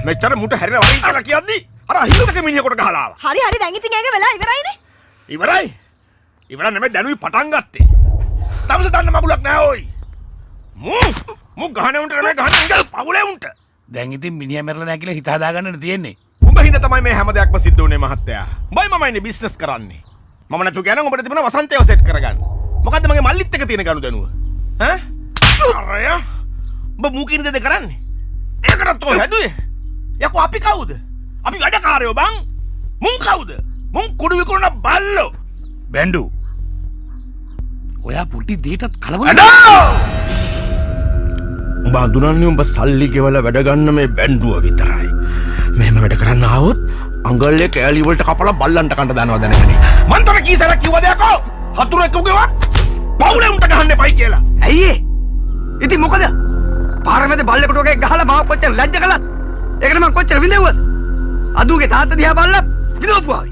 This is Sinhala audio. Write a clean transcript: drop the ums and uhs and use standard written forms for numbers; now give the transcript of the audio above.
මෙච්චර මුට හැරිලා වරින් කියලා කියද්දි අර අහිංසක මිනිහෙකුට ගහලා ආවා. හරි හරි දැන් ඉතින් ඒක වෙලා ඉවරයිනේ. ඉවරයි. ඉවර නෙමෙයි දැනුයි පටන් ගත්තේ. තමස දන්න මගුලක් නෑ ඔයි. මු ගහන උන්ට නෙමෙයි ගහන ඉංගල පවුලේ උන්ට. දැන් ඉතින් මිනිහා මැරලා නැහැ කියලා හිත හදාගන්නනේ තියෙන්නේ. උඹ හින්දා තමයි මේ හැම දෙයක්ම සිද්ධ වුනේ මහත්තයා. උඹයි මමයිනේ බිස්නස් කරන්නේ. මම නැතු කියන්නේ උඹට තිබුණ වසන්තයව සෙට් කරගන්න. මොකද්ද මගේ මල්ලිත් එක තියෙන ගනුදෙනුව? ඈ? අරය. උඹ මූ කින දෙද කරන්නේ? ඒකට තෝ හැදුවේ. යකෝ අපි කවුද? අපි වැඩකාරයෝ බං. මුන් කවුද? මුන් කුඩු විකුණන බල්ලෝ. බැන්ඩු. ඔයා පුටි දෙයටත් කලබල උඹ අඳුනන්නේ උඹ සල්ලි ගෙවලා වැඩ ගන්න මේ බැන්ඩුව විතරයි. මෙහෙම වැඩ කරන්න ආවොත් අඟල්ලේ කෑලි වලට කපලා බල්ලන්ට කන්න දානවා දැනගනි. මන් තර කීසරක් කිව්වද යකෝ? හතුරෙක් උගෙවත් පවුලේ උන්ට ගහන්න එපයි කියලා. ඇයි ඒ? ඉතින් මොකද? පාරමෙද බල්ලෙකුට ඔගේ ගහලා මාව කොච්චර ලැජ්ජ කළාද? ඒකට මං කොච්චර විඳෙව්වද? අදුගේ තාත්තා දිහා බලලා විඳවපුවා.